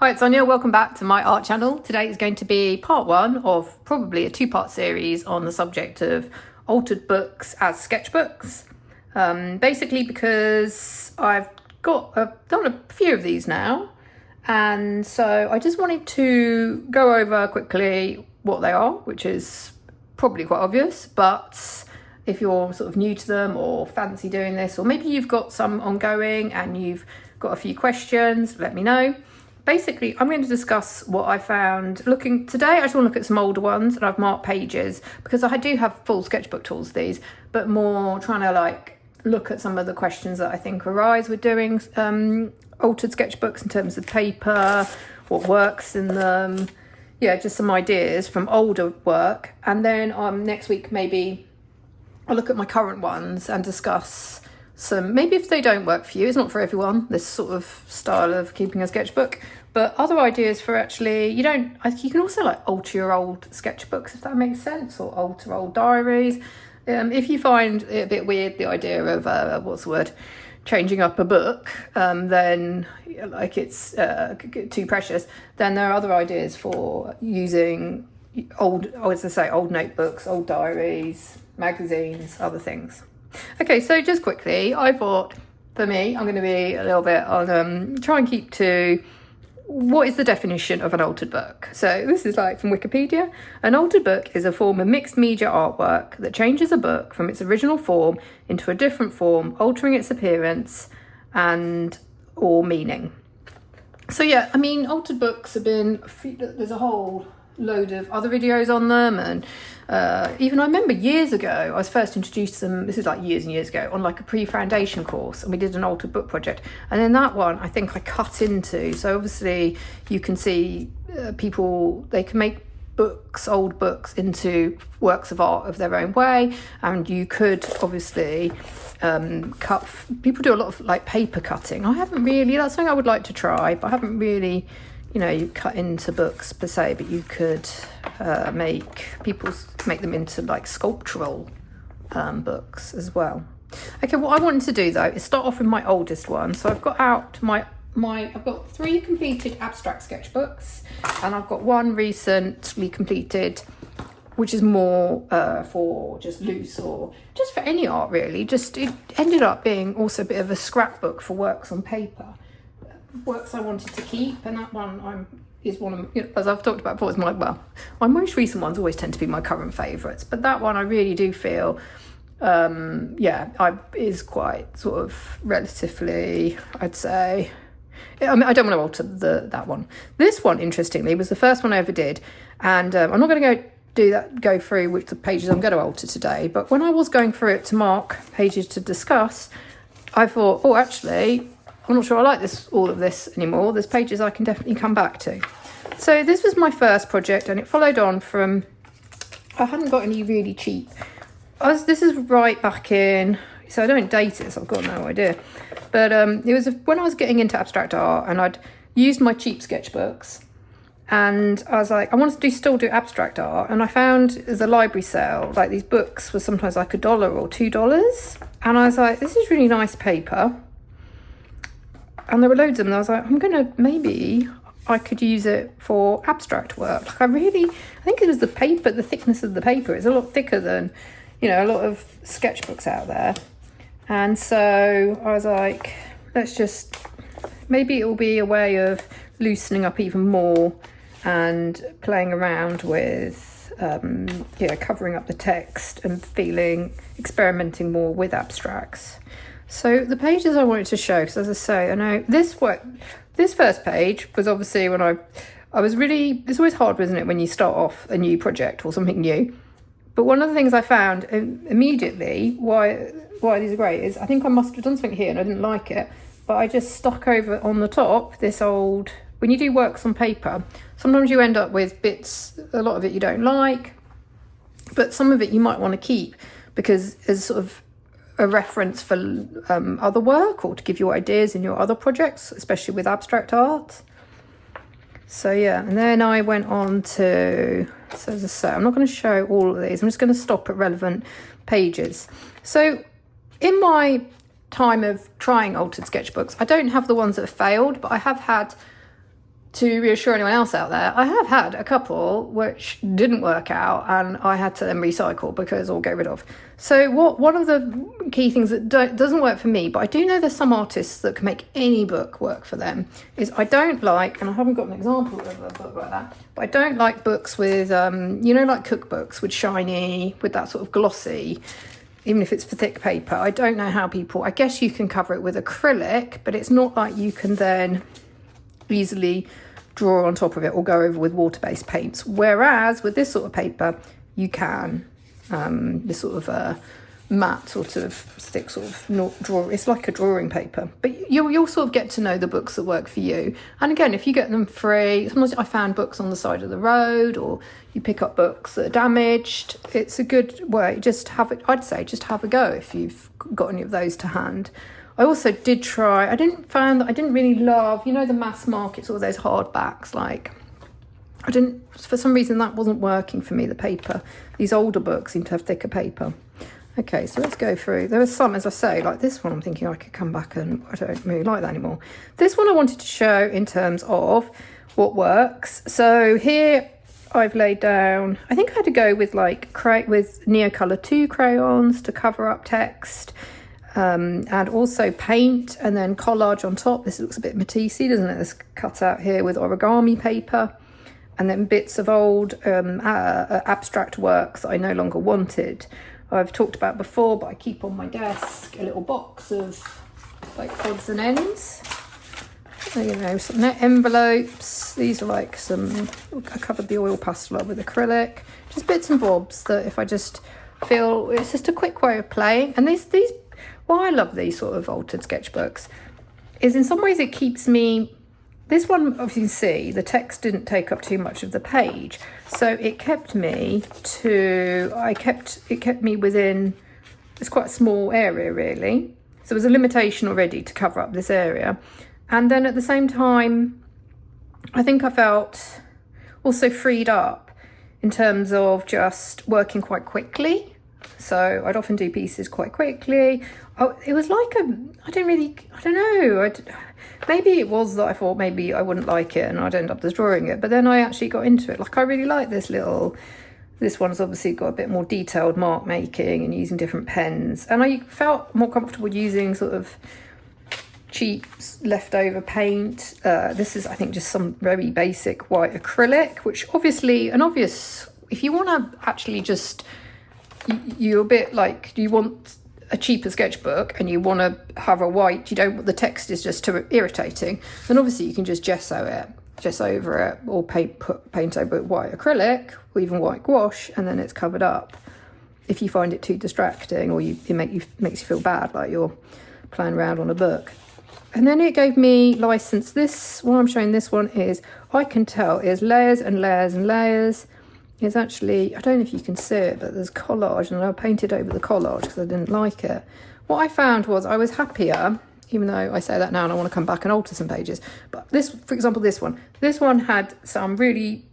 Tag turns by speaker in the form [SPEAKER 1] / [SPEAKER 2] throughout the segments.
[SPEAKER 1] Hi, it's Sonia. Welcome back to my art channel. Today is going to be part one of probably a two-part series on the subject of altered books as sketchbooks. Basically because I've done a few of these now, and so I just wanted to go over quickly what they are, which is probably quite obvious, but if you're sort of new to them or fancy doing this, or maybe you've got some ongoing and you've got a few questions, let me know. Basically, I'm going to discuss what I found looking today. I just want to look at some older ones, and I've marked pages because I do have full sketchbook tools, these, but more trying to look at some of the questions that I think arise with doing altered sketchbooks in terms of paper, what works in them. Yeah, just some ideas from older work. And then next week, maybe I'll look at my current ones and discuss some, maybe if they don't work for you, it's not for everyone, this sort of style of keeping a sketchbook, but other ideas for actually, you can also alter your old sketchbooks, if that makes sense, or alter old diaries. If you find it a bit weird, the idea of, changing up a book, then it's too precious, then there are other ideas for using old notebooks, old diaries, magazines, other things. Okay, so just quickly, I thought, for me, I'm going to be a little bit on, try and keep to what is the definition of an altered book. So this is from Wikipedia. An altered book is a form of mixed media artwork that changes a book from its original form into a different form, altering its appearance or meaning. So yeah, altered books have been, there's a whole load of other videos on them, and even I remember years ago I was first introduced to them, this is years and years ago, on a pre-foundation course, and we did an altered book project, and then that one I think I cut into, so obviously you can see people, they can make old books into works of art of their own way, and you could obviously people do a lot of paper cutting. I haven't really, that's something I would like to try, but I haven't really, you cut into books per se, but you could make them into sculptural books as well. Okay, what I wanted to do though is start off with my oldest one. So I've got out I've got 3 completed abstract sketchbooks, and I've got one recently completed, which is more for just loose or just for any art really. It ended up being also a bit of a scrapbook for works on paper. Works I wanted to keep, and that one is one of, as I've talked about before, is my most recent ones always tend to be my current favourites, but that one I really do feel is quite sort of relatively, I'd say, I don't want to alter that one. This one, interestingly, was the first one I ever did, and I'm not going to go through which the pages I'm going to alter today, but when I was going through it to mark pages to discuss, I thought, actually I'm not sure I like all of this anymore. There's pages I can definitely come back to. So this was my first project, and it followed on from, I hadn't got any really cheap. This is right back in, so I don't date it, so I've got no idea. But it was when I was getting into abstract art, and I'd used my cheap sketchbooks, and I was like, I wanted to still do abstract art, and I found as a library sale, these books were sometimes $1 or $2, and I was like, this is really nice paper. And there were loads of them, and I was like, maybe I could use it for abstract work. I think it was the paper, the thickness of the paper is a lot thicker than, a lot of sketchbooks out there. And so I was like, maybe it will be a way of loosening up even more and playing around with, covering up the text and experimenting more with abstracts. So the pages I wanted to show, because as I say, I know this first page was obviously when I was really, it's always hard, isn't it, when you start off a new project or something new. But one of the things I found immediately, why these are great, is I think I must have done something here and I didn't like it, but I just stuck over on the top this old, when you do works on paper, sometimes you end up with bits, a lot of it you don't like, but some of it you might want to keep because as sort of a reference for other work, or to give you ideas in your other projects, especially with abstract art. So yeah, and then I went on to, so as I say, I'm not going to show all of these, I'm just going to stop at relevant pages. So in my time of trying altered sketchbooks, I don't have the ones that have failed, but I have had to reassure anyone else out there, I have had a couple which didn't work out and I had to then recycle because or get rid of. So one of the key things that doesn't work for me, but I do know there's some artists that can make any book work for them, is I don't like, and I haven't got an example of a book like that, but I don't like books with, like cookbooks with shiny, with that sort of glossy, even if it's for thick paper. I don't know how people, I guess you can cover it with acrylic, but it's not like you can then easily draw on top of it or go over with water-based paints, whereas with this sort of paper you can. This sort of matte sort of thick sort of draw, it's like a drawing paper, but you'll sort of get to know the books that work for you. And again, if you get them free, sometimes I found books on the side of the road, or you pick up books that are damaged, it's a good way. Just have it, I'd say just have a go if you've got any of those to hand. I also did try, I didn't really love, the mass markets or those hardbacks, like, for some reason that wasn't working for me, the paper. These older books seem to have thicker paper. Okay, so let's go through. There are some, as I say, like this one, I'm thinking I could come back and I don't really like that anymore. This one I wanted to show in terms of what works. So here I've laid down, I think I had to go with with Neocolor 2 crayons to cover up text. And also paint, and then collage on top. This looks a bit Matisse, doesn't it? This cut out here with origami paper, and then bits of old abstract works that I no longer wanted. I've talked about before, but I keep on my desk a little box of like odds and ends. Some net envelopes. These are like I covered the oil pastel up with acrylic. Just bits and bobs that if I just feel, it's just a quick way of playing. And these why I love these sort of altered sketchbooks is in some ways it keeps me, this one, obviously you can see the text didn't take up too much of the page, so it kept me within, it's quite a small area really, so there's a limitation already to cover up this area. And then at the same time, I think I felt also freed up in terms of just working quite quickly. So I'd often do pieces quite quickly. Oh, it was like I don't know. Maybe it was that I thought maybe I wouldn't like it and I'd end up destroying it. But then I actually got into it. Like I really like this one's obviously got a bit more detailed mark making and using different pens. And I felt more comfortable using sort of cheap leftover paint. This is, I think, just some very basic white acrylic, which obviously, if you want to actually just, you're a bit like, you want a cheaper sketchbook and you want to have a white, you don't want the text is just too irritating, then obviously you can just gesso over it, or paint over it white acrylic or even white gouache, and then it's covered up. If you find it too distracting or it makes you feel bad, like you're playing around on a book. And then it gave me license. This one I'm showing, this one is, I can tell, is layers and layers and layers. It's actually, I don't know if you can see it, but there's collage, and I painted over the collage because I didn't like it. What I found was I was happier, even though I say that now and I want to come back and alter some pages. But this, for example, this one had some really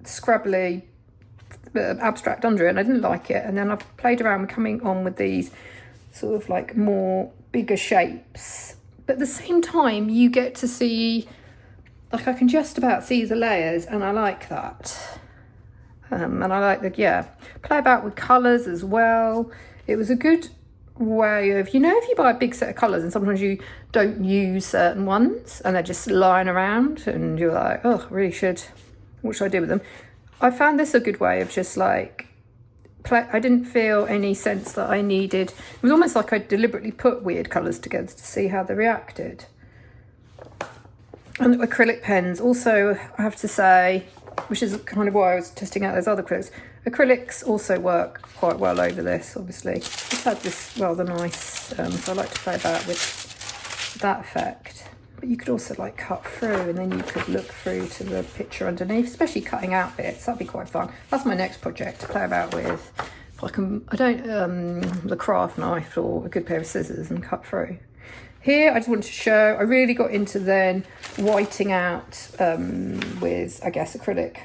[SPEAKER 1] scrabbly abstract under it, and I didn't like it. And then I played around with coming on with these sort of like more bigger shapes. But at the same time, you get to see, like I can just about see the layers, and I like that. And I like play about with colours as well. It was a good way of, if you buy a big set of colours and sometimes you don't use certain ones and they're just lying around and you're like, oh, I really should, what should I do with them? I found this a good way of just like, I didn't feel any sense that I needed, it was almost like I deliberately put weird colours together to see how they reacted. And acrylic pens, also, I have to say, which is kind of why I was testing out those other acrylics. Acrylics also work quite well over this, obviously. It's had this rather nice, so I like to play about with that effect. But you could also like cut through, and then you could look through to the picture underneath, especially cutting out bits. That'd be quite fun. That's my next project, to play about with. If I can, the craft knife or a good pair of scissors and cut through. Here, I just wanted to show, I really got into then whiting out with, I guess, acrylic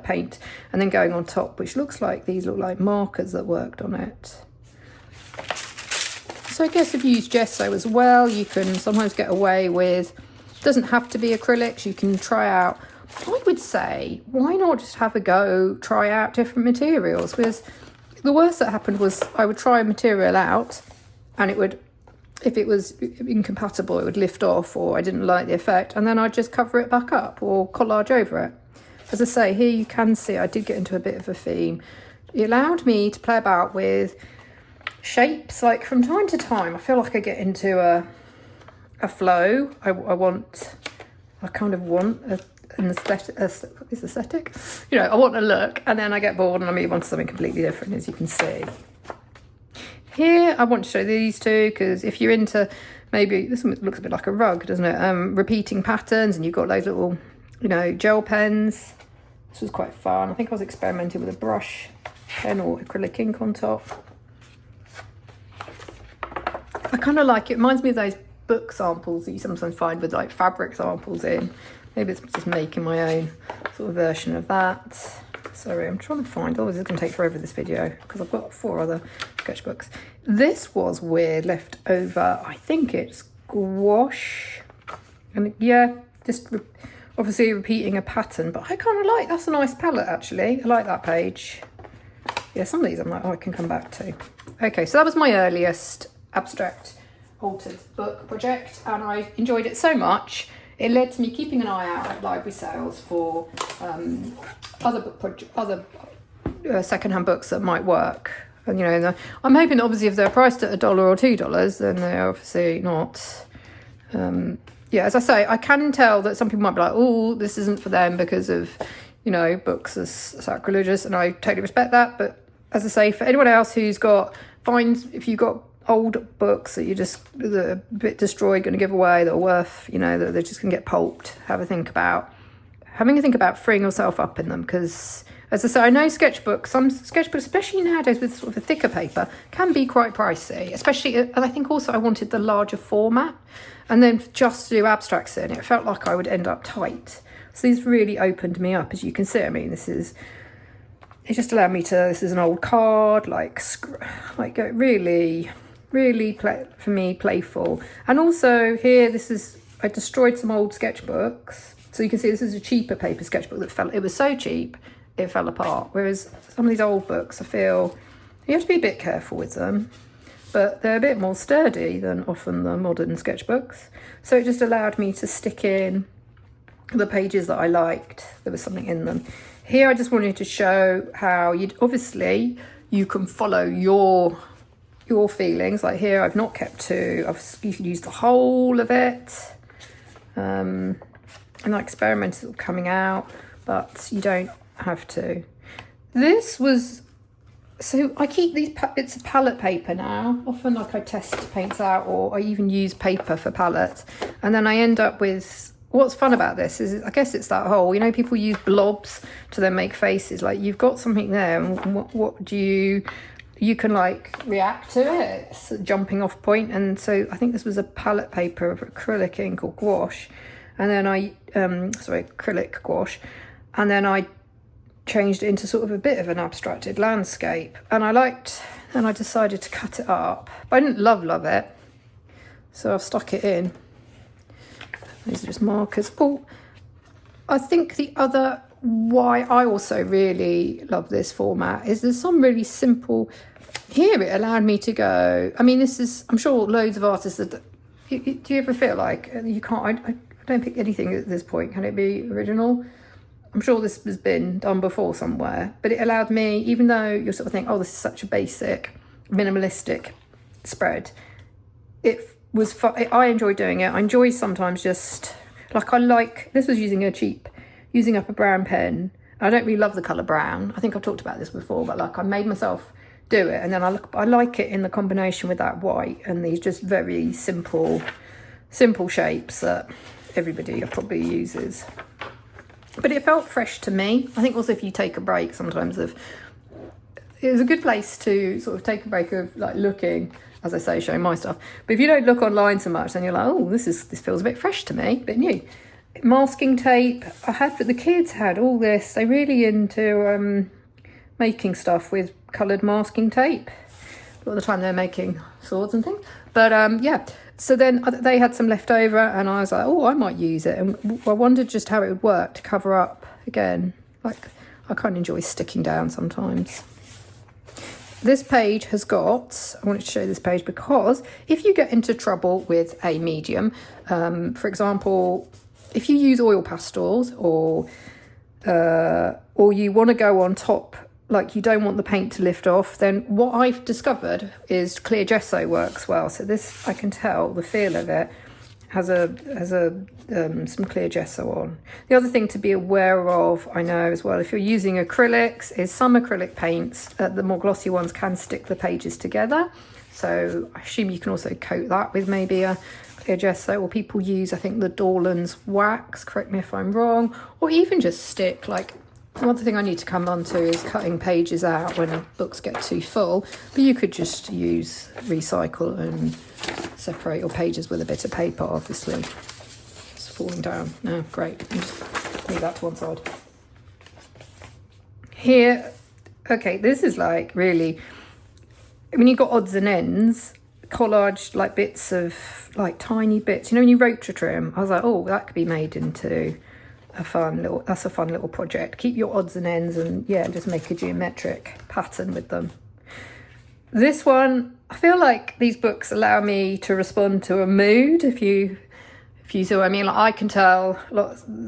[SPEAKER 1] paint, and then going on top, which these look like markers that worked on it. So I guess if you use gesso as well, you can sometimes get away with Doesn't have to be acrylics. You can try out, I would say, why not just have a go, try out different materials? Because the worst that happened was I would try a material out and it would, if it was incompatible, it would lift off, or I didn't like the effect, and then I'd just cover it back up or collage over it. As I say, here you can see I did get into a bit of a theme. It allowed me to play about with shapes. Like from time to time, I feel like I get into a flow. I kind of want an aesthetic. You know, I want a look, and then I get bored and I move on to something completely different, as you can see. Here, I want to show these two because if you're into, maybe this one looks a bit like a rug, doesn't it? Repeating patterns, and you've got those little, you know, gel pens. This was quite fun. I think I was experimenting with a brush pen or acrylic ink on top. I kind of like it. It reminds me of those book samples that you sometimes find with like fabric samples in. Maybe it's just making my own sort of version of that. Sorry, I'm trying to find, oh, this is going to take forever, this video, because I've got 4 other sketchbooks. This was weird, left over, I think it's gouache. And yeah, just obviously repeating a pattern, but I kind of like, that's a nice palette actually. I like that page. Yeah, some of these I'm like, oh, I can come back to. Okay, so that was my earliest abstract altered book project, and I enjoyed it so much. It led to me keeping an eye out at library sales for other secondhand books that might work. And you know, I'm hoping that obviously if they're priced at $1 or $2, then they're obviously not. Yeah, as I say, I can tell that some people might be like, oh, this isn't for them because of, you know, books as sacrilegious, and I totally respect that. But as I say, for anyone else who's got, if you've got old books that that are a bit destroyed, going to give away, that are worth, you know, that they're just going to get pulped, having a think about freeing yourself up in them. Because as I say, I know some sketchbooks, especially nowadays with sort of a thicker paper, can be quite pricey, especially, and I think also I wanted the larger format, and then just to do abstracts in it felt like I would end up tight. So these really opened me up, as you can see. I mean, it just allowed me to, this is an old card, like really for me, playful. And also here, I destroyed some old sketchbooks. So you can see this is a cheaper paper sketchbook it was so cheap, it fell apart. Whereas some of these old books, I feel you have to be a bit careful with them, but they're a bit more sturdy than often the modern sketchbooks. So it just allowed me to stick in the pages that I liked. There was something in them. Here, I just wanted to show how you can follow your feelings. Like here, I've not kept to, you can use the whole of it. And I experimented with coming out, but you don't have to. This was, so I keep these, it's a palette paper now. Often like I test paints out, or I even use paper for palette. And then I end up with, what's fun about this is, I guess it's that whole, you know, people use blobs to then make faces. Like you've got something there, and what do you can like react to it. It's a jumping off point. And so I think this was a palette paper of acrylic ink or gouache, and then acrylic gouache, and then I changed it into sort of a bit of an abstracted landscape, and I decided to cut it up, but I didn't love it, so I've stuck it in. These are just markers. Oh, I think the other why I also really love this format is there's some really simple, here it allowed me to go, I mean, I'm sure loads of artists that, do you ever feel like you can't, I don't pick anything at this point, can it be original? I'm sure this has been done before somewhere, but it allowed me, even though you're sort of thinking, oh, this is such a basic, minimalistic spread, it was fun. I enjoy doing it. I enjoy sometimes just, this was using up a brown pen. I don't really love the colour brown. I think I've talked about this before, but like I made myself do it, and then I like it in the combination with that white and these just very simple shapes that everybody probably uses. But it felt fresh to me. I think also if you take a break sometimes it was a good place to sort of take a break of like looking, as I say, showing my stuff. But if you don't look online so much, then you're like, oh, this feels a bit fresh to me, a bit new. Masking tape, the kids had all this. They're really into making stuff with coloured masking tape. A lot of the time they're making swords and things. But yeah, So then they had some left over and I was like, oh, I might use it. And I wondered just how it would work to cover up again. Like, I kind of enjoy sticking down sometimes. This page has got, I wanted to show you this page because if you get into trouble with a medium, for example, if you use oil pastels or you want to go on top, like you don't want the paint to lift off, then what I've discovered is clear gesso works well. So this, I can tell the feel of it has some clear gesso on. The other thing to be aware of, I know as well, if you're using acrylics, is some acrylic paints, the more glossy ones, can stick the pages together. So I assume you can also coat that with maybe a clear gesso, or people use, I think, the Dorland's wax, correct me if I'm wrong, or even just stick, like, one thing I need to come on to is cutting pages out when books get too full, but you could just use recycle and separate your pages with a bit of paper, obviously. It's falling down. No, great. Just leave that to one side. Here, okay, this is like really, when you've got odds and ends, collage, like bits of, like tiny bits, you know, when you rotor trim, I was like, oh, that could be made into that's a fun little project. Keep your odds and ends and yeah, just make a geometric pattern with them. This one, I feel like these books allow me to respond to a mood. If you see what I mean, like I can tell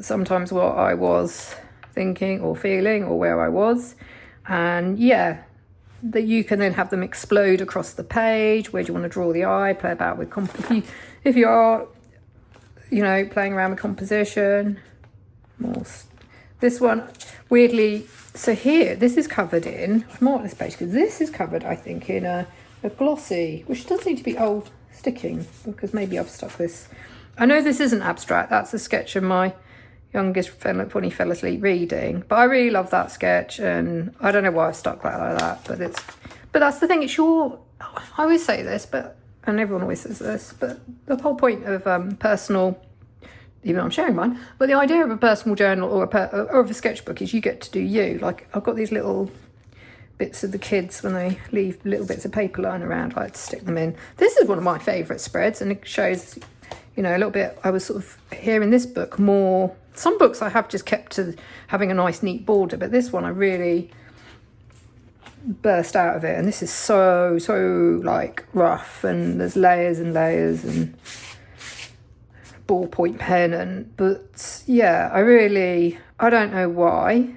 [SPEAKER 1] sometimes what I was thinking or feeling or where I was, and yeah, that you can then have them explode across the page. Where do you want to draw the eye? Play about with if you are, you know, playing around with composition. This one, weirdly, so here, this is covered in, I marked this page because this is covered, I think, in a glossy, which does seem to be old sticking, because maybe I've stuck this. I know this isn't abstract, that's a sketch of my youngest when he fell asleep reading, but I really love that sketch, and I don't know why I've stuck that like that, but that's the thing, it's your, I always say this, and everyone always says this, but the whole point of personal, even though I'm sharing mine, but the idea of a personal journal or of a sketchbook is you get to do you. Like, I've got these little bits of the kids when they leave little bits of paper lying around, I like to stick them in. This is one of my favourite spreads, and it shows, you know, a little bit, I was sort of here in this book more, some books I have just kept to having a nice neat border, but this one I really burst out of it, and this is so like rough, and there's layers and layers and ballpoint pen, but yeah, I don't know why,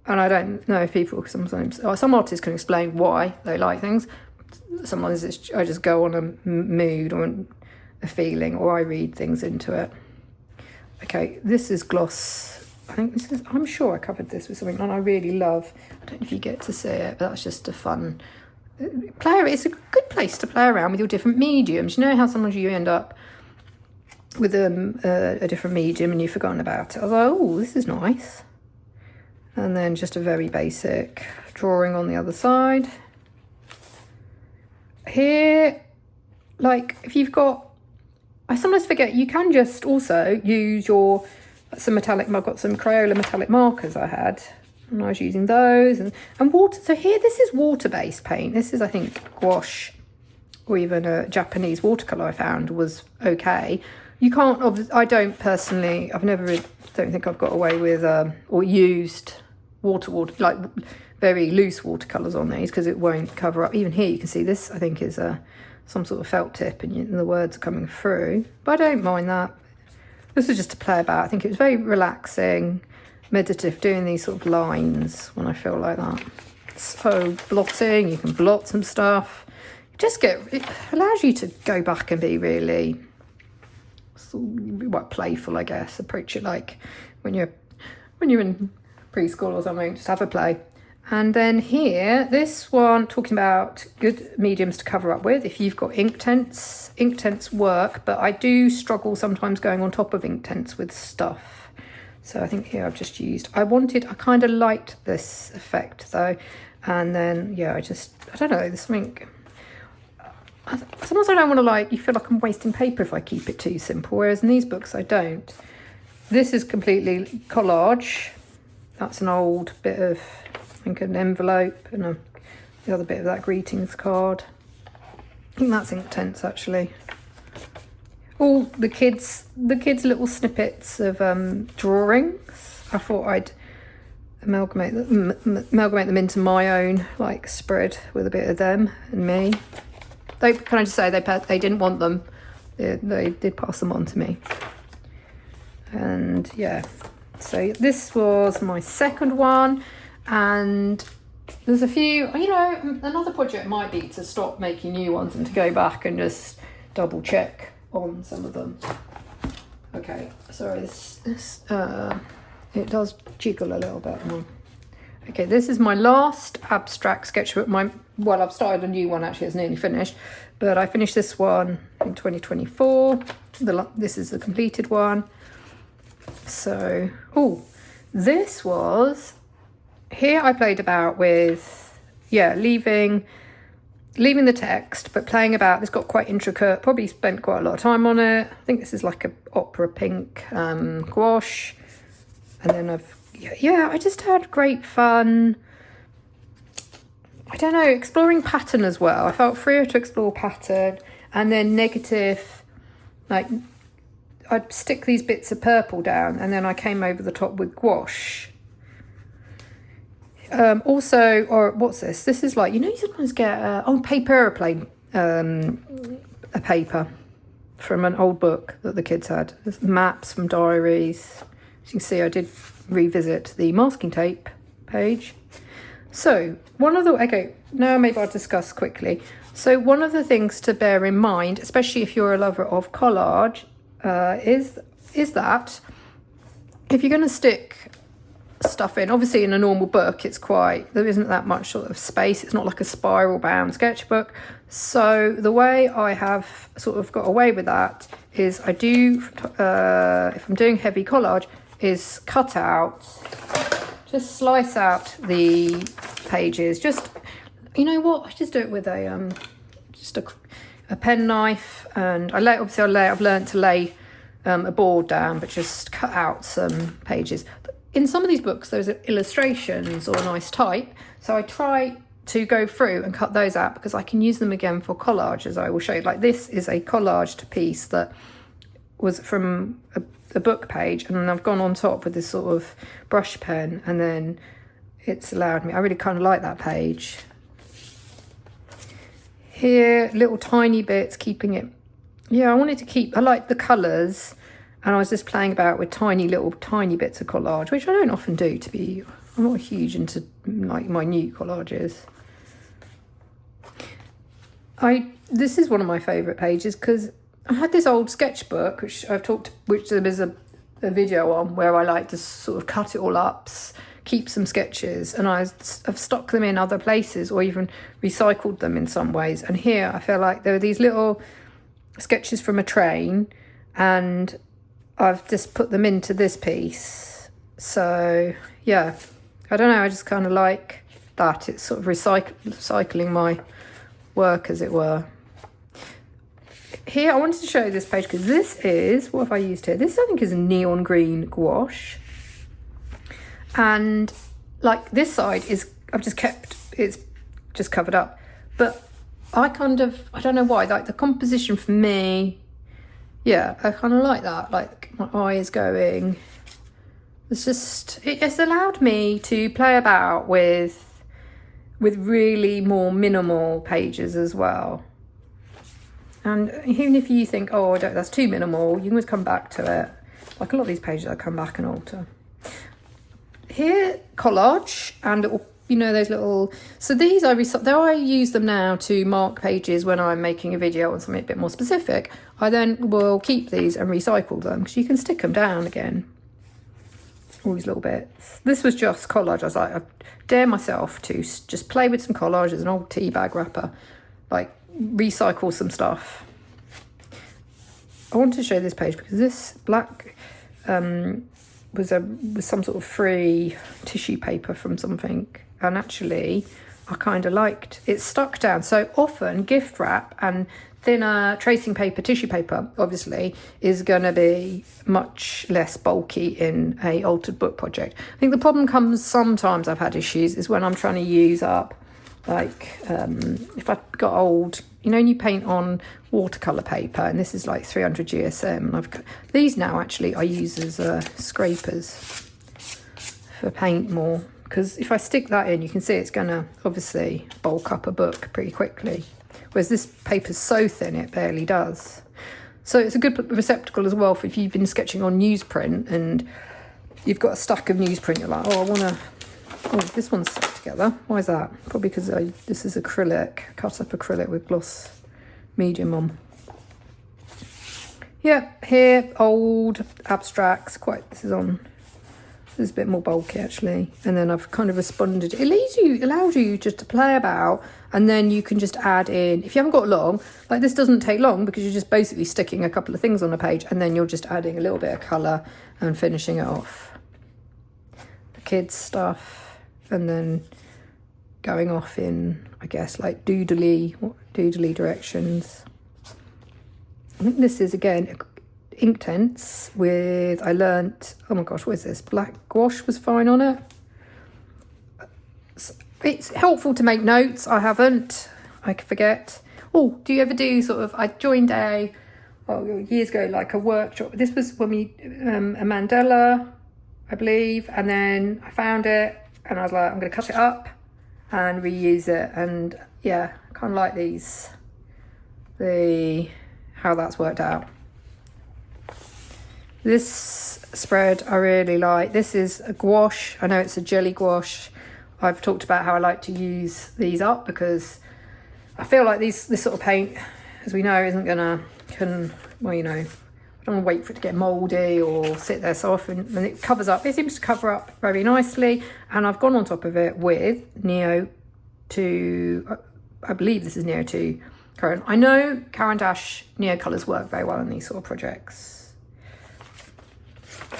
[SPEAKER 1] and I don't know if people sometimes, some artists can explain why they like things. Sometimes I just go on a mood or a feeling, or I read things into it. Okay, this is gloss. I think this is, I'm sure I covered this with something, and I really love, I don't know if you get to see it, but that's just a fun it's a good place to play around with your different mediums. You know how sometimes you end up with a different medium and you've forgotten about it. I was like, oh, this is nice. And then just a very basic drawing on the other side. Here, like, if you've got, I sometimes forget, you can just also use some metallic, I've got some Crayola metallic markers I had, and I was using those, and water. So here, this is water-based paint. This is, I think, gouache, or even a Japanese watercolour I found was okay. You can't, I don't personally, don't think I've got away with, or used water, like very loose watercolours on these, because it won't cover up. Even here you can see this, I think, is some sort of felt tip, and the words are coming through, but I don't mind that. This is just to play about. I think it was very relaxing, meditative, doing these sort of lines when I feel like that. So blotting, you can blot some stuff. It allows you to go back and be really playful, I guess. Approach it like when you're in preschool or something, just have a play. And then here, this one, talking about good mediums to cover up with. If you've got ink tents work, but I do struggle sometimes going on top of ink tents with stuff. So I think here I've just used, I kind of liked this effect though. And then, yeah, I don't know, there's something, sometimes I don't want to you feel like I'm wasting paper if I keep it too simple, whereas in these books I don't. This is completely collage. That's an old bit of, I think, an envelope, and the other bit of that greetings card. I think that's ink tents actually. all the kids' little snippets of drawings. I thought I'd amalgamate them into my own like spread with a bit of them and me. Can I just say they didn't want them. They did pass them on to me. And yeah, so this was my second one, and there's a few, another project might be to stop making new ones and to go back and just double check on some of them. Okay, sorry, this it does jiggle a little bit more. Okay, this is my last abstract sketchbook. I've started a new one, actually, it's nearly finished, but I finished this one in 2024. This is the completed one. So, this was, here I played about with, leaving the text, but playing about, this got quite intricate, probably spent quite a lot of time on it. I think this is like a opera pink gouache. And then I just had great fun. I don't know, exploring pattern as well. I felt freer to explore pattern, and then negative, like I'd stick these bits of purple down and then I came over the top with gouache. Or what's this? This is like, you sometimes get paper airplane, a paper from an old book that the kids had. There's maps from diaries. As you can see, I did revisit the masking tape page. So now maybe I'll discuss quickly. So one of the things to bear in mind, especially if you're a lover of collage, is that if you're going to stick stuff in, obviously in a normal book, there isn't that much sort of space. It's not like a spiral bound sketchbook. So the way I have sort of got away with that is I do, if I'm doing heavy collage, is just slice out the pages. Just, I just do it with a pen knife, and I've learned to lay a board down, but just cut out some pages. In some of these books, there's illustrations or nice type, so I try to go through and cut those out because I can use them again for collage, as I will show you. Like this is a collaged piece that was from a book page, and I've gone on top with this sort of brush pen, and then it's allowed me, I really kind of like that page. Here, little tiny bits, keeping it, I like the colours, and I was just playing about with tiny bits of collage, which I don't often do, I'm not huge into like minute collages. This is one of my favourite pages because I had this old sketchbook, which there is a video on, where I like to sort of cut it all up, keep some sketches, and I've stuck them in other places or even recycled them in some ways. And here I feel like there are these little sketches from a train, and I've just put them into this piece. So yeah, I don't know, I just kind of like that. It's sort of recycling my work, as it were. Here I wanted to show you this page because this is, what have I used here? This I think is a neon green gouache, and like this side is, it's just covered up, but I don't know why, like the composition for me, I kind of like that, like my eyes going. It's allowed me to play about with really more minimal pages as well. And even if you think, that's too minimal, you can always come back to it. Like a lot of these pages I come back and alter. Here, collage, and those little, so these I use them now to mark pages when I'm making a video on something a bit more specific. I then will keep these and recycle them because you can stick them down again. All these little bits. This was just collage. I was like, I dare myself to just play with some collage as an old tea bag wrapper, like recycle some stuff. I wanted to show this page because this black was some sort of free tissue paper from something, and actually I kind of liked it. Stuck down. So often gift wrap and thinner tracing paper, tissue paper, obviously, is going to be much less bulky in a altered book project. I think the problem comes sometimes, I've had issues, is when I'm trying to use up like if I got old, you know, and you paint on watercolor paper, and this is like 300 GSM, and these now actually I use as scrapers for paint more, because if I stick that in, you can see it's gonna obviously bulk up a book pretty quickly, whereas this paper's so thin it barely does. So it's a good receptacle as well for if you've been sketching on newsprint and you've got a stack of newsprint, you're like, oh, I want to, oh, this one's stuck together. Why is that? Probably because this is acrylic, cut up acrylic with gloss medium on. Yeah, here, old abstracts, this is a bit more bulky actually. And then I've kind of responded. It allows you just to play about, and then you can just add in, if you haven't got long, like this doesn't take long because you're just basically sticking a couple of things on a page, and then you're just adding a little bit of colour and finishing it off. The kids stuff, and then going off in, I guess, like doodly directions. I think this is, again, Inktense with, I learnt, oh my gosh, what is this? Black gouache was fine on it. It's helpful to make notes. I haven't. I forget. Oh, do you ever do sort of, I joined years ago, like a workshop. This was when we, a mandala, I believe. And then I found it and I was like, I'm going to cut it up and reuse it. And yeah, I kind of like these, how that's worked out. This spread I really like. This is a gouache. I know it's a jelly gouache. I've talked about how I like to use these up because I feel like this sort of paint, as we know, isn't well, you know, I don't want to wait for it to get mouldy or sit there so often. And it covers up. It seems to cover up very nicely. And I've gone on top of it with Neo 2, I believe this is Neo 2 current. I know Caran d'Ache Neo colours work very well in these sort of projects.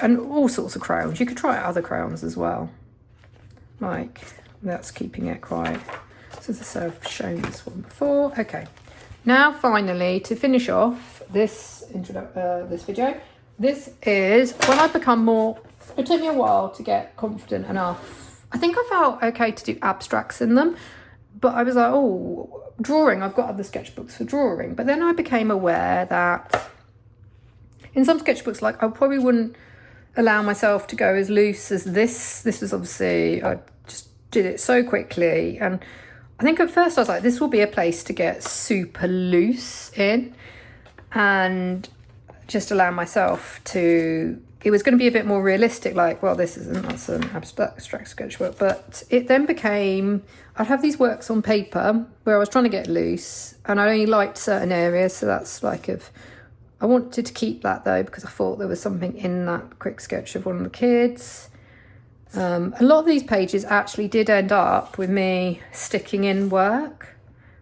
[SPEAKER 1] And all sorts of crayons. You could try out other crayons as well. Like, that's keeping it quiet. So as I've shown this one before. Okay. Now, finally, to finish off this video, this is when I've become more, it took me a while to get confident enough. I think I felt okay to do abstracts in them, but I was like, oh, drawing, I've got other sketchbooks for drawing. But then I became aware that in some sketchbooks, like I probably wouldn't allow myself to go as loose as this. This was obviously, I just did it so quickly. And I think at first I was like, this will be a place to get super loose in and just allow myself to, it was going to be a bit more realistic, like, well, that's an abstract sketchbook. But it then became, I'd have these works on paper where I was trying to get loose and I only liked certain areas. So that's like I wanted to keep that though, because I thought there was something in that quick sketch of one of the kids. A lot of these pages actually did end up with me sticking in work,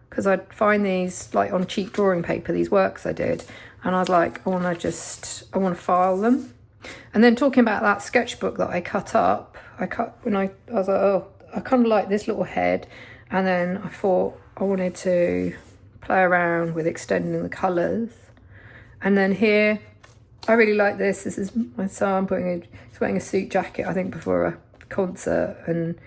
[SPEAKER 1] because I'd find these like on cheap drawing paper, these works I did. And I was like, I want to file them. And then talking about that sketchbook that I cut up, I was like, oh, I kind of like this little head. And then I thought I wanted to play around with extending the colours. And then here, I really like this. This is my son he's wearing a suit jacket, I think, before a concert. And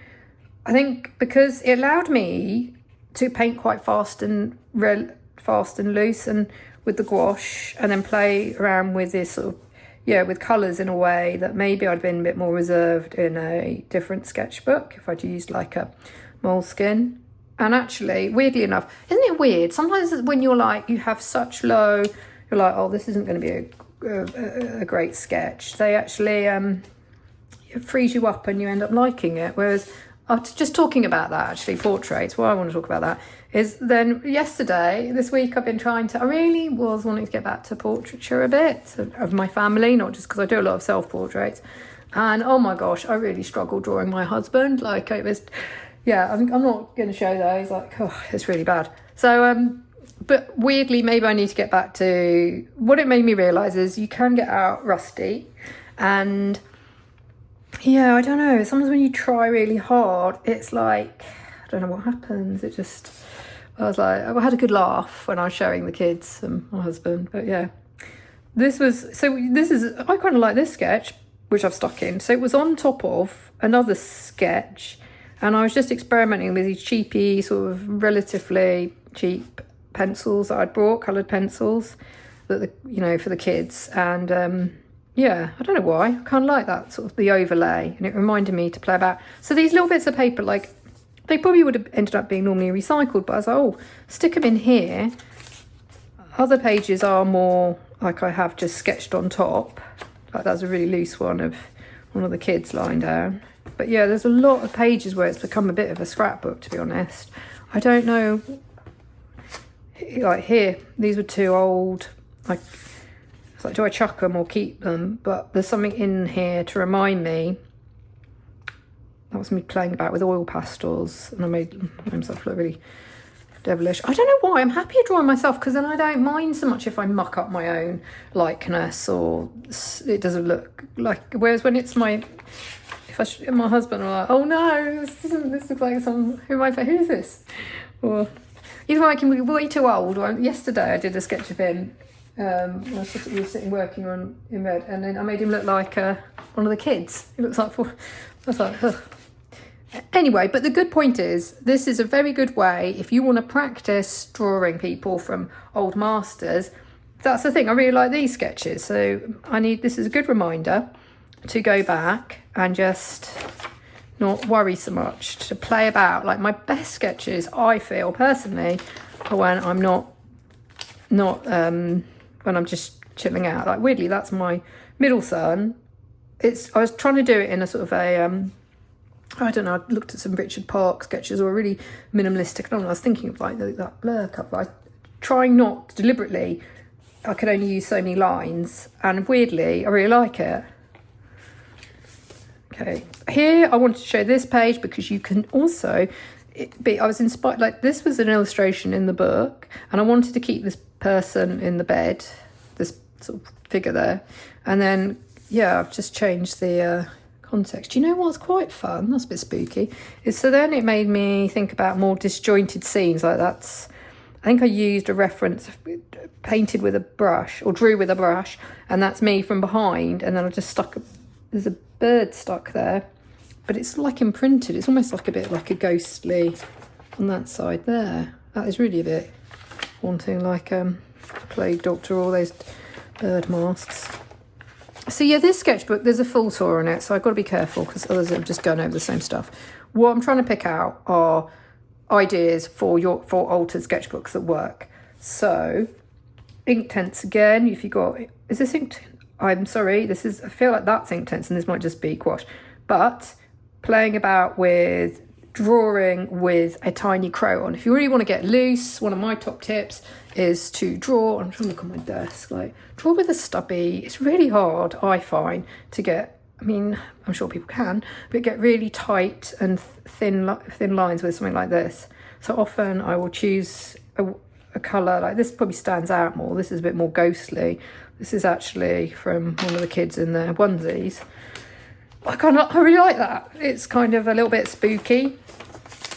[SPEAKER 1] I think because it allowed me to paint quite fast and loose and with the gouache, and then play around with this sort of, with colours in a way that maybe I'd been a bit more reserved in a different sketchbook if I'd used like a moleskin. And actually, weirdly enough, isn't it weird? Sometimes when you're like, you have such low, you're like, oh, this isn't going to be a great sketch. They actually it frees you up and you end up liking it. Whereas, just talking about that, actually, portraits, why I want to talk about that is then this week, I really was wanting to get back to portraiture a bit of my family, not just because I do a lot of self-portraits. And oh my gosh, I really struggled drawing my husband. Like it was, I'm not going to show those. Like, oh, it's really bad. So, but weirdly, maybe I need to get back to what it made me realise is you can get out rusty. And I don't know. Sometimes when you try really hard, it's like, I don't know what happens. I was like, I had a good laugh when I was showing the kids and my husband. But I kind of like this sketch, which I've stuck in. So it was on top of another sketch. And I was just experimenting with these cheapy, sort of relatively cheap pencils that I'd brought, coloured pencils, that for the kids. And yeah, I don't know why. I kind of like that sort of the overlay, and it reminded me to play about. So these little bits of paper, like, they probably would have ended up being normally recycled, but I was like, oh, stick them in here. Other pages are more like I have just sketched on top. Like that's a really loose one of one of the kids lying down. But yeah, there's a lot of pages where it's become a bit of a scrapbook, to be honest. I don't know. Like here, these were too old. Like, it's like, do I chuck them or keep them? But there's something in here to remind me. That was me playing about with oil pastels, and I made myself look really devilish. I don't know why. I'm happier drawing myself, because then I don't mind so much if I muck up my own likeness or it doesn't look like. Whereas when it's my husband, I'm like, oh no, this looks like some. Who is this? Or either way, I can be way too old. Or yesterday I did a sketch of him. I was sitting working on in bed, and then I made him look like one of the kids. He looks like I was like, ugh. Anyway, but the good point is, this is a very good way if you want to practice drawing people from old masters. That's the thing. I really like these sketches, so this is a good reminder to go back and just not worry so much, to play about. Like, my best sketches, I feel personally, are when I'm not when I'm just chilling out. Like, weirdly, that's my middle son. I was trying to do it in a sort of a I don't know, I looked at some Richard Park sketches, or really minimalistic, and I was thinking of like that blur cover. I trying not deliberately, I could only use so many lines, and weirdly I really like it. Okay, here I wanted to show this page because you can also I was inspired, like this was an illustration in the book, and I wanted to keep this person in the bed, this sort of figure there, and then yeah, I've just changed the context. Do you know what's quite fun? That's a bit spooky. So then it made me think about more disjointed scenes. Like that's, I think I used a reference, painted with a brush or drew with a brush, and that's me from behind. And then I just there's a bird stuck there, but it's like imprinted. It's almost like a bit like a ghostly on that side there. That is really a bit haunting, like Plague Doctor, all those bird masks. So yeah, this sketchbook, there's a full tour on it, so I've got to be careful because others are just going over the same stuff. What I'm trying to pick out are ideas for altered sketchbooks that work. So, Inktense again, if you got, is this Inktense? I'm sorry, I feel like that's Inktense and this might just be gouache. But playing about with drawing with a tiny crayon. If you really want to get loose, one of my top tips is to draw. I'm trying to look on my desk, like draw with a stubby. It's really hard, I find, to get, I mean, I'm sure people can, but get really tight and thin lines with something like this. So often I will choose a colour, like this probably stands out more. This is a bit more ghostly. This is actually from one of the kids in their onesies. I really like that. It's kind of a little bit spooky.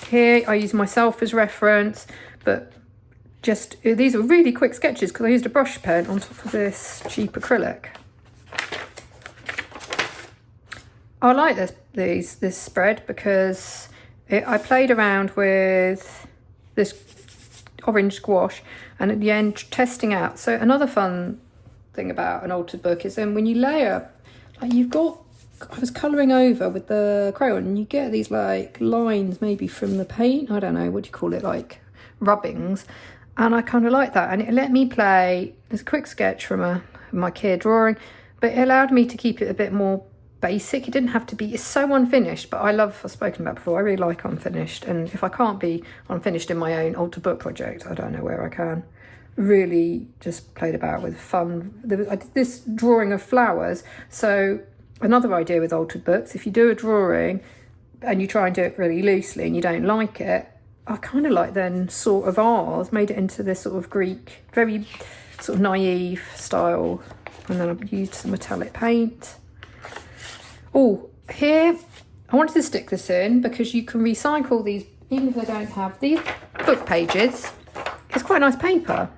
[SPEAKER 1] Here I use myself as reference, but just these are really quick sketches because I used a brush pen on top of this cheap acrylic. I like this spread because I played around with this orange gouache, and at the end testing out. So another fun thing about an altered book is then when you layer, like I was colouring over with the crayon, and you get these like lines maybe from the paint, I don't know, what do you call it, like rubbings, and I kind of like that, and it let me play this quick sketch from my kid drawing, but it allowed me to keep it a bit more basic. It didn't have to be, it's so unfinished, but I've spoken about before, I really like unfinished, and if I can't be unfinished in my own altered book project, I don't know where I can. Really just played about with fun. I did this drawing of flowers, so another idea with altered books, if you do a drawing and you try and do it really loosely and you don't like it, I kind of like then sort of ours, made it into this sort of Greek, very sort of naive style, and then I've used some metallic paint. Oh, here, I wanted to stick this in because you can recycle these, even if they don't have these book pages. It's quite nice paper.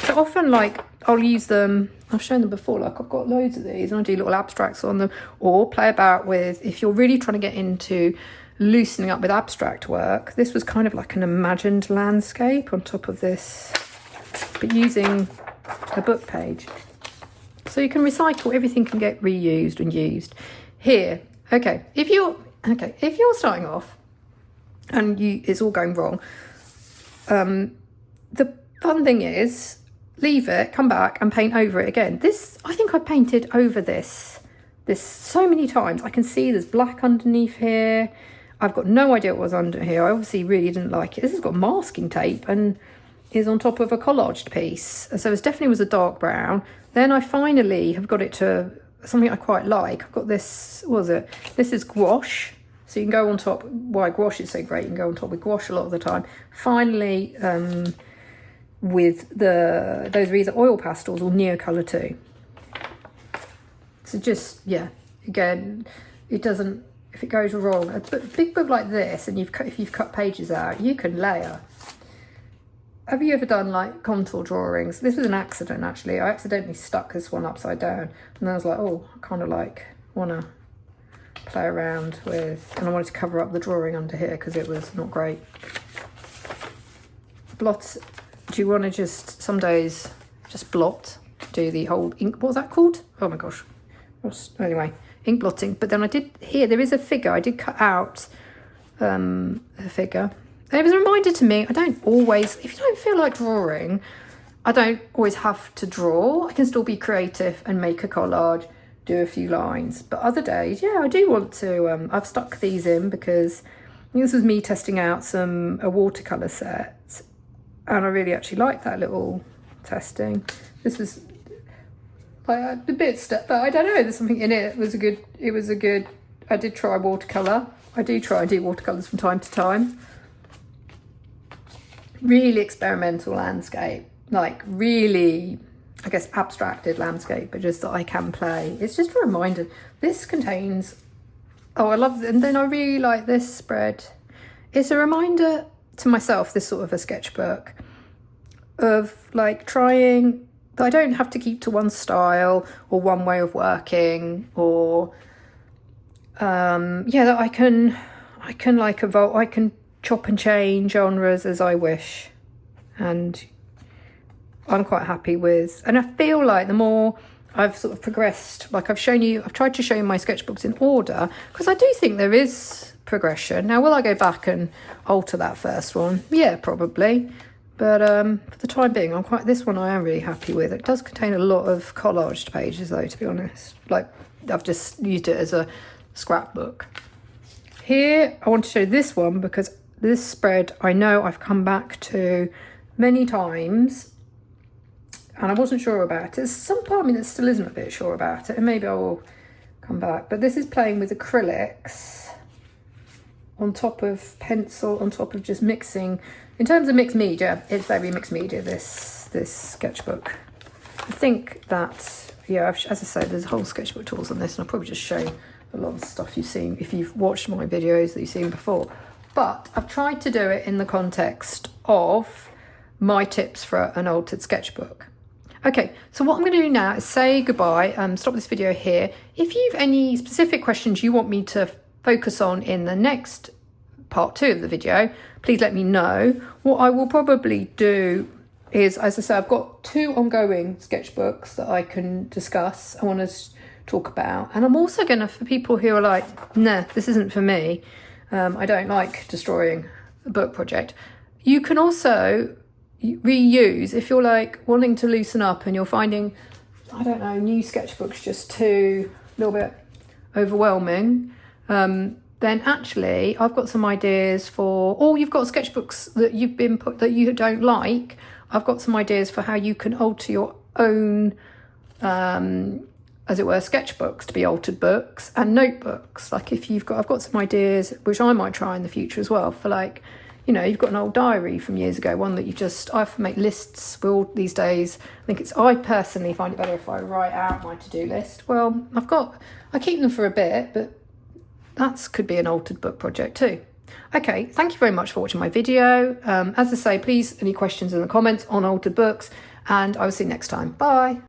[SPEAKER 1] So often, like, I'll use them. I've shown them before, like I've got loads of these and I do little abstracts on them, or play about with, if you're really trying to get into loosening up with abstract work. This was kind of like an imagined landscape on top of this, but using a book page. So you can recycle, everything can get reused and used. Here, if you're starting off and it's all going wrong, the fun thing is, leave it, come back and paint over it again. This, I think I painted over this so many times. I can see there's black underneath here. I've got no idea what was under here. I obviously really didn't like it. This has got masking tape and is on top of a collaged piece. So it definitely was a dark brown. Then I finally have got it to something I quite like. I've got this, what was it? This is gouache. So you can go on top, why gouache is so great, you can go on top with gouache a lot of the time. Finally, with those are either oil pastels or Neocolor too. So just, yeah, again, it doesn't, if it goes wrong, a big book like this, and if you've cut pages out, you can layer. Have you ever done like contour drawings? This was an accident actually. I accidentally stuck this one upside down, and I was like, oh, I kind of like want to play around with, and I wanted to cover up the drawing under here because it was not great. Blot, do you want to just, some days, just blot, do the whole ink, what was that called? Oh my gosh. Anyway, ink blotting. But then I did, here, there is a figure. I did cut out a figure. And it was a reminder to me, I don't always, if you don't feel like drawing, I don't always have to draw. I can still be creative and make a collage, do a few lines. But other days, yeah, I do want to, I've stuck these in because this was me testing out a watercolour set. And I really actually liked that little testing. This was like a bit stuck, but I don't know, there's something in it. It was a good, I did try watercolour. I do try and do watercolours from time to time. Really experimental landscape, like really, I guess, abstracted landscape, but just that I can play. It's just a reminder. This contains, oh, I love, and then I really like this spread. It's a reminder to myself, this sort of a sketchbook, of like trying that I don't have to keep to one style or one way of working, or yeah, that I can like evolve, I can chop and change genres as I wish, and I'm quite happy with, and I feel like the more I've sort of progressed, like I've tried to show you my sketchbooks in order, because I do think there is progression. Now, will I go back and alter that first one? Yeah, probably. But for the time being, this one I am really happy with. It does contain a lot of collaged pages though, to be honest. Like, I've just used it as a scrapbook. Here, I want to show this one because this spread, I know I've come back to many times and I wasn't sure about it. There's some part of me that still isn't a bit sure about it, and maybe I will come back. But this is playing with acrylics on top of pencil, on top of just mixing. In terms of mixed media, it's very mixed media, this sketchbook. I think that, yeah, as I said, there's a whole sketchbook tools on this, and I'll probably just show a lot of stuff you've seen if you've watched my videos that you've seen before. But I've tried to do it in the context of my tips for an altered sketchbook. Okay, so what I'm going to do now is say goodbye, stop this video here. If you've any specific questions you want me to focus on in the next part 2 of the video, please let me know. What I will probably do is, as I say, I've got 2 ongoing sketchbooks that I can discuss, I want to talk about. And I'm also going to, for people who are like, nah, this isn't for me, I don't like destroying a book project, you can also reuse, if you're like wanting to loosen up and you're finding, I don't know, new sketchbooks just too, a little bit overwhelming, then actually I've got some ideas for, or you've got sketchbooks that you've been put that you don't like, I've got some ideas for how you can alter your own, as it were, sketchbooks to be altered books, and notebooks. Like if you've got, I've got some ideas which I might try in the future as well, for like, you know, you've got an old diary from years ago, one that you just, I have to make lists for all these days. I personally find it better if I write out my to-do list. Well, I keep them for a bit, but that could be an altered book project too. Okay, thank you very much for watching my video. As I say, please, any questions in the comments on altered books, and I will see you next time. Bye.